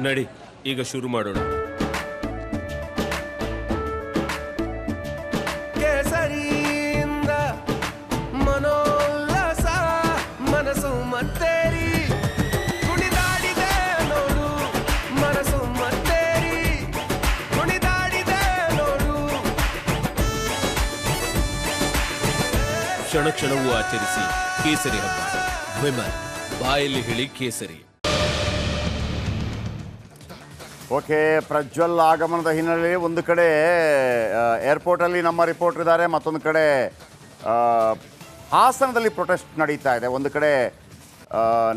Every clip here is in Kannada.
ನಡಿ, ಈಗ ಶುರು ಮಾಡೋಣ. ಕೇಸರಿಯಿಂದ ಮನೋಲ್ಲಾಸ ಮನಸ್ಸು ಮತ್ತೇರಿ ಕುಣಿದಾಡಿದೆ ನೋಡು, ಮನಸ್ಸು ಮತ್ತೇರಿ ಕುಣಿದಾಡಿದೆ ನೋಡು. ಕ್ಷಣ ಕ್ಷಣವೂ ಆಚರಿಸಿ ಕೇಸರಿ ಹಬ್ಬ. ವಿಮಲ್, ಬಾಯಲ್ಲಿ ಹೇಳಿ ಕೇಸರಿ. ಓಕೆ, ಪ್ರಜ್ವಲ್ ಆಗಮನದ ಹಿನ್ನೆಲೆಯಲ್ಲಿ ಒಂದು ಕಡೆ ಏರ್ಪೋರ್ಟಲ್ಲಿ ನಮ್ಮ ರಿಪೋರ್ಟರ್ ಇದ್ದಾರೆ, ಮತ್ತೊಂದು ಕಡೆ ಹಾಸನದಲ್ಲಿ ಪ್ರೊಟೆಸ್ಟ್ ನಡೀತಾ ಇದೆ. ಒಂದು ಕಡೆ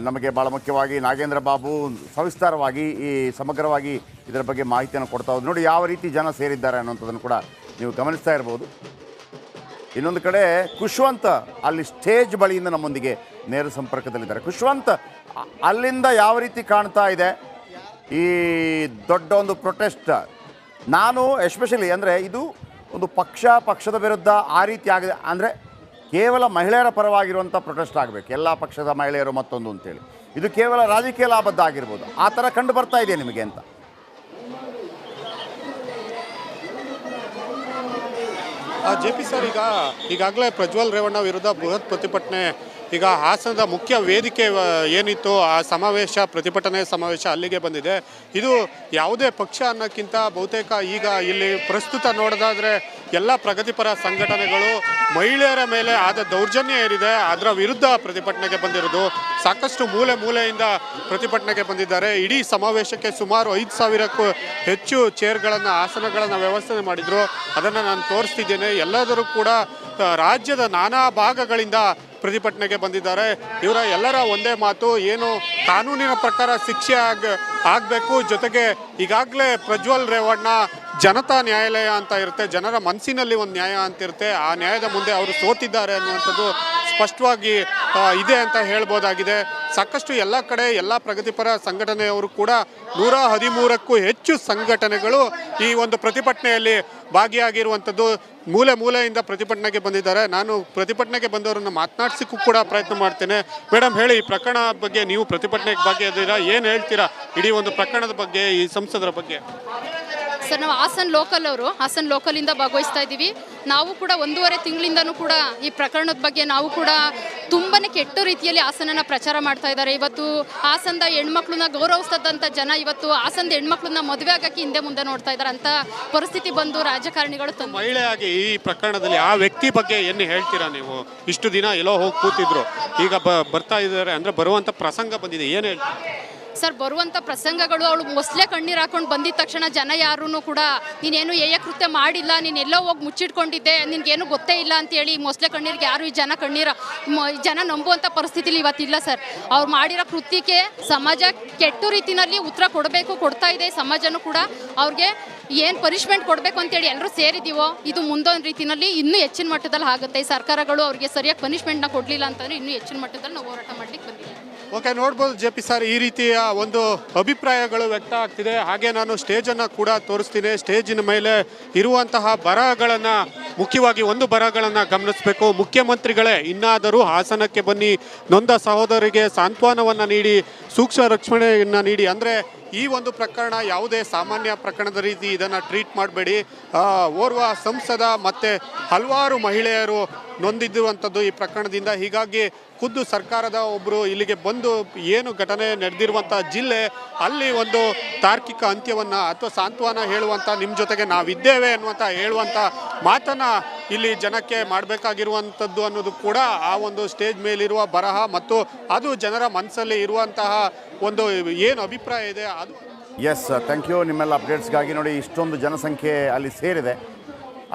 ನಮಗೆ ಭಾಳ ಮುಖ್ಯವಾಗಿ ನಾಗೇಂದ್ರ ಬಾಬು ಸವಿಸ್ತಾರವಾಗಿ ಈ ಸಮಗ್ರವಾಗಿ ಇದರ ಬಗ್ಗೆ ಮಾಹಿತಿಯನ್ನು ಕೊಡ್ತಾ ಹೋದ್ರು. ನೋಡಿ ಯಾವ ರೀತಿ ಜನ ಸೇರಿದ್ದಾರೆ ಅನ್ನೋಂಥದ್ದನ್ನು ಕೂಡ ನೀವು ಗಮನಿಸ್ತಾ ಇರ್ಬೋದು. ಇನ್ನೊಂದು ಕಡೆ ಖುಷ್ವಂತ್ ಅಲ್ಲಿ ಸ್ಟೇಜ್ ಬಳಿಯಿಂದ ನಮ್ಮೊಂದಿಗೆ ನೇರ ಸಂಪರ್ಕದಲ್ಲಿದ್ದಾರೆ. ಖುಷ್ವಂತ್, ಅಲ್ಲಿಂದ ಯಾವ ರೀತಿ ಕಾಣ್ತಾ ಇದೆ ಈ ದೊಡ್ಡ ಒಂದು ಪ್ರೊಟೆಸ್ಟ್? ನಾನು ಎಸ್ಪೆಷಲಿ ಅಂದರೆ ಇದು ಒಂದು ಪಕ್ಷದ ವಿರುದ್ಧ ಆ ರೀತಿ ಆಗಿದೆ ಅಂದರೆ ಕೇವಲ ಮಹಿಳೆಯರ ಪರವಾಗಿರುವಂಥ ಪ್ರೊಟೆಸ್ಟ್ ಆಗಬೇಕು, ಎಲ್ಲ ಪಕ್ಷದ ಮಹಿಳೆಯರು ಮತ್ತೊಂದು ಅಂತೇಳಿ. ಇದು ಕೇವಲ ರಾಜಕೀಯ ಲಾಭದ್ದ ಆಗಿರ್ಬೋದು, ಆ ಥರ ಕಂಡು ಬರ್ತಾ ಇದೆ ನಿಮಗೆ ಅಂತ? JP ಸರ್, ಈಗಾಗಲೇ ಪ್ರಜ್ವಲ್ ರೇವಣ್ಣ ವಿರುದ್ಧ ಬೃಹತ್ ಪ್ರತಿಭಟನೆ ಈಗ ಹಾಸನದ ಮುಖ್ಯ ವೇದಿಕೆ ಏನಿತ್ತು ಆ ಸಮಾವೇಶ, ಪ್ರತಿಭಟನೆ ಸಮಾವೇಶ ಅಲ್ಲಿಗೆ ಬಂದಿದೆ. ಇದು ಯಾವುದೇ ಪಕ್ಷ ಅನ್ನೋಕ್ಕಿಂತ ಬಹುತೇಕ ಈಗ ಇಲ್ಲಿ ಪ್ರಸ್ತುತ ನೋಡೋದಾದರೆ ಎಲ್ಲ ಪ್ರಗತಿಪರ ಸಂಘಟನೆಗಳು ಮಹಿಳೆಯರ ಮೇಲೆ ಆದ ದೌರ್ಜನ್ಯ ಏನಿದೆ ಅದರ ವಿರುದ್ಧ ಪ್ರತಿಭಟನೆಗೆ ಬಂದಿರೋದು. ಸಾಕಷ್ಟು ಮೂಲೆಯಿಂದ ಪ್ರತಿಭಟನೆಗೆ ಬಂದಿದ್ದಾರೆ. ಇಡೀ ಸಮಾವೇಶಕ್ಕೆ ಸುಮಾರು 5,000ಕ್ಕೂ ಹೆಚ್ಚು ಚೇರ್ಗಳನ್ನು, ಆಸನಗಳನ್ನು ವ್ಯವಸ್ಥೆ ಮಾಡಿದರು. ಅದನ್ನು ನಾನು ತೋರಿಸ್ತಿದ್ದೇನೆ. ಎಲ್ಲದರೂ ಕೂಡ ರಾಜ್ಯದ ನಾನಾ ಭಾಗಗಳಿಂದ ಪ್ರತಿಭಟನೆಗೆ ಬಂದಿದ್ದಾರೆ. ಇವರ ಎಲ್ಲರ ಒಂದೇ ಮಾತು, ಏನು ಕಾನೂನಿನ ಪ್ರಕಾರ ಶಿಕ್ಷೆ ಆಗಬೇಕು. ಜೊತೆಗೆ ಈಗಾಗಲೇ ಪ್ರಜ್ವಲ್ ರೇವಣ್ಣ ಜನತಾ ನ್ಯಾಯಾಲಯ ಅಂತ ಇರುತ್ತೆ, ಜನರ ಮನಸ್ಸಿನಲ್ಲಿ ಒಂದು ನ್ಯಾಯ ಅಂತ ಇರುತ್ತೆ, ಆ ನ್ಯಾಯದ ಮುಂದೆ ಅವರು ಸೋತಿದ್ದಾರೆ ಅನ್ನುವಂಥದ್ದು ಸ್ಪಷ್ಟವಾಗಿ ಇದೆ ಅಂತ ಹೇಳ್ಬೋದಾಗಿದೆ. ಸಾಕಷ್ಟು ಎಲ್ಲ ಕಡೆ ಎಲ್ಲ ಪ್ರಗತಿಪರ ಸಂಘಟನೆಯವರು ಕೂಡ 113ಕ್ಕೂ ಹೆಚ್ಚು ಸಂಘಟನೆಗಳು ಈ ಒಂದು ಪ್ರತಿಭಟನೆಯಲ್ಲಿ ಭಾಗಿಯಾಗಿರುವಂಥದ್ದು. ಮೂಲೆಯಿಂದ ಪ್ರತಿಭಟನೆಗೆ ಬಂದಿದ್ದಾರೆ. ನಾನು ಪ್ರತಿಭಟನೆಗೆ ಬಂದವರನ್ನು ಮಾತನಾಡಿಸಕ್ಕೂ ಕೂಡ ಪ್ರಯತ್ನ ಮಾಡ್ತೇನೆ. ಮೇಡಮ್, ಹೇಳಿ, ಈ ಪ್ರಕರಣದ ಬಗ್ಗೆ ನೀವು ಪ್ರತಿಭಟನೆಗೆ ಭಾಗಿಯಾಗಿದ್ದೀರಾ, ಏನು ಹೇಳ್ತೀರಾ ಇಡೀ ಒಂದು ಪ್ರಕರಣದ ಬಗ್ಗೆ, ಈ ಸಂಸದರ ಬಗ್ಗೆ? ಸರ್, ನಾವು ಹಾಸನ್ ಲೋಕಲಿಂದ ಭಾಗವಹಿಸ್ತಾ ಇದ್ದೀವಿ. ನಾವು ಕೂಡ 1.5 ತಿಂಗಳಿಂದನೂ ಕೂಡ ಈ ಪ್ರಕರಣದ ಬಗ್ಗೆ ನಾವು ಕೂಡ ತುಂಬಾ ಕೆಟ್ಟ ರೀತಿಯಲ್ಲಿ ಹಾಸನನ ಪ್ರಚಾರ ಮಾಡ್ತಾ ಇದ್ದಾರೆ. ಇವತ್ತು ಹಾಸನದ ಹೆಣ್ಮಕ್ಳನ್ನ ಗೌರವಿಸ್ತದಂಥ ಜನ ಇವತ್ತು ಹಾಸನದ ಹೆಣ್ಮಕ್ಳನ್ನ ಮದುವೆ ಆಗಕ್ಕೆ ಹಿಂದೆ ಮುಂದೆ ನೋಡ್ತಾ ಇದ್ದಾರೆ ಅಂತ ಪರಿಸ್ಥಿತಿ ಬಂದು ರಾಜಕಾರಣಿಗಳು ತಂದು. ಮಹಿಳೆಯಾಗಿ ಈ ಪ್ರಕರಣದಲ್ಲಿ ಆ ವ್ಯಕ್ತಿ ಬಗ್ಗೆ ಏನು ಹೇಳ್ತೀರಾ ನೀವು? ಇಷ್ಟು ದಿನ ಎಲ್ಲೋ ಹೋಗಿ ಕೂತಿದ್ರು, ಈಗ ಬರ್ತಾ ಇದ್ದಾರೆ ಅಂದರೆ ಬರುವಂಥ ಪ್ರಸಂಗ ಬಂದಿದೆ, ಏನು ಹೇಳ್ತೀರಾ? ಸರ್, ಬರುವಂಥ ಪ್ರಸಂಗಗಳು, ಅವಳು ಮೊಸಳೆ ಕಣ್ಣೀರು ಹಾಕೊಂಡು ಬಂದಿದ ತಕ್ಷಣ ಜನ ಯಾರೂ ಕೂಡ ನೀನೇನು ಕೃತ್ಯ ಮಾಡಿಲ್ಲ, ನೀನು ಎಲ್ಲೋ ಹೋಗಿ ಮುಚ್ಚಿಟ್ಕೊಂಡಿದ್ದೆ, ನಿನಗೇನು ಗೊತ್ತೇ ಇಲ್ಲ ಅಂತೇಳಿ ಮೊಸಳೆ ಕಣ್ಣೀರಿಗೆ ಯಾರು ಈ ಜನ ನಂಬುವಂಥ ಪರಿಸ್ಥಿತಿಲಿ ಇವತ್ತಿಲ್ಲ ಸರ್. ಅವ್ರು ಮಾಡಿರೋ ಕೃತ್ಯಕ್ಕೆ ಸಮಾಜ ಕೆಟ್ಟ ರೀತಿಯಲ್ಲಿ ಉತ್ತರ ಕೊಡ್ತಾ ಇದೆ. ಸಮಾಜನೂ ಕೂಡ ಅವ್ರಿಗೆ ಏನು ಪನಿಷ್ಮೆಂಟ್ ಕೊಡಬೇಕು ಅಂತೇಳಿ ಎಲ್ಲರೂ ಸೇರಿದ್ದೀವೋ, ಇದು ಮುಂದೊಂದು ರೀತಿಯಲ್ಲಿ ಇನ್ನೂ ಹೆಚ್ಚಿನ ಮಟ್ಟದಲ್ಲಿ ಆಗುತ್ತೆ. ಸರ್ಕಾರಗಳು ಅವ್ರಿಗೆ ಸರಿಯಾಗಿ ಪನಿಷ್ಮೆಂಟ್ನ ಕೊಡಲಿಲ್ಲ ಅಂತಂದರೆ ಇನ್ನೂ ಹೆಚ್ಚಿನ ಮಟ್ಟದಲ್ಲಿ ನಾವು ಹೋರಾಟ ಮಾಡಲಿಕ್ಕೆ ಬಂದಿದ್ದೀವಿ. ಓಕೆ, ನೋಡ್ಬೋದು JP ಸರ್, ಈ ರೀತಿಯ ಒಂದು ಅಭಿಪ್ರಾಯಗಳು ವ್ಯಕ್ತ ಆಗ್ತಿದೆ. ಹಾಗೆ ನಾನು ಸ್ಟೇಜನ್ನು ಕೂಡ ತೋರಿಸ್ತೀನಿ. ಸ್ಟೇಜಿನ ಮೇಲೆ ಇರುವಂತಹ ಬರಹಗಳನ್ನು, ಮುಖ್ಯವಾಗಿ ಒಂದು ಬರಹಗಳನ್ನು ಗಮನಿಸಬೇಕು. ಮುಖ್ಯಮಂತ್ರಿಗಳೇ ಇನ್ನಾದರೂ ಹಾಸನಕ್ಕೆ ಬನ್ನಿ, ನೊಂದ ಸಹೋದರಿಗೆ ಸಾಂತ್ವನವನ್ನು ನೀಡಿ, ಸೂಕ್ಷ್ಮ ರಕ್ಷಣೆಯನ್ನು ನೀಡಿ. ಅಂದರೆ ಈ ಒಂದು ಪ್ರಕರಣ ಯಾವುದೇ ಸಾಮಾನ್ಯ ಪ್ರಕರಣದ ರೀತಿ ಇದನ್ನು ಟ್ರೀಟ್ ಮಾಡಬೇಡಿ. ಓರ್ವ ಸಂಸದ ಮತ್ತು ಹಲವಾರು ಮಹಿಳೆಯರು ನೊಂದಿದ್ದುವಂಥದ್ದು ಈ ಪ್ರಕರಣದಿಂದ. ಹೀಗಾಗಿ ಖುದ್ದು ಸರ್ಕಾರದ ಒಬ್ಬರು ಇಲ್ಲಿಗೆ ಬಂದು ಏನು ಘಟನೆ ನಡೆದಿರುವಂಥ ಜಿಲ್ಲೆ, ಅಲ್ಲಿ ಒಂದು ತಾರ್ಕಿಕ ಅಂತ್ಯವನ್ನು ಅಥವಾ ಸಾಂತ್ವನ ಹೇಳುವಂಥ, ನಿಮ್ಮ ಜೊತೆಗೆ ನಾವಿದ್ದೇವೆ ಅನ್ನುವಂಥ ಹೇಳುವಂಥ ಮಾತನ್ನು ಇಲ್ಲಿ ಜನಕ್ಕೆ ಮಾಡಬೇಕಾಗಿರುವಂಥದ್ದು ಅನ್ನೋದು ಕೂಡ ಆ ಒಂದು ಸ್ಟೇಜ್ ಮೇಲಿರುವ ಬರಹ ಮತ್ತು ಅದು ಜನರ ಮನಸ್ಸಲ್ಲಿ ಇರುವಂತಹ ಒಂದು ಏನು ಅಭಿಪ್ರಾಯ ಇದೆ ಅದು. ಎಸ್, ಥ್ಯಾಂಕ್ ಯು ನಿಮ್ಮೆಲ್ಲ ಅಪ್ಡೇಟ್ಸ್ಗಾಗಿ. ನೋಡಿ, ಇಷ್ಟೊಂದು ಜನಸಂಖ್ಯೆ ಅಲ್ಲಿ ಸೇರಿದೆ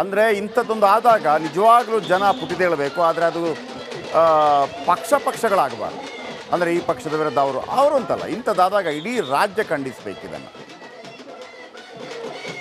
ಅಂದರೆ ಇಂಥದ್ದೊಂದು ಆದಾಗ ನಿಜವಾಗ್ಲೂ ಜನ ಪುಟಿದೇಳಬೇಕು. ಆದರೆ ಅದು ಪಕ್ಷಗಳಾಗಬಾರ್ದು. ಅಂದರೆ ಈ ಪಕ್ಷದ ವಿರುದ್ಧ ಅವರು ಅಂತಲ್ಲ, ಇಂಥದ್ದಾದಾಗ ಇಡೀ ರಾಜ್ಯ ಖಂಡಿಸಬೇಕು ಇದನ್ನು.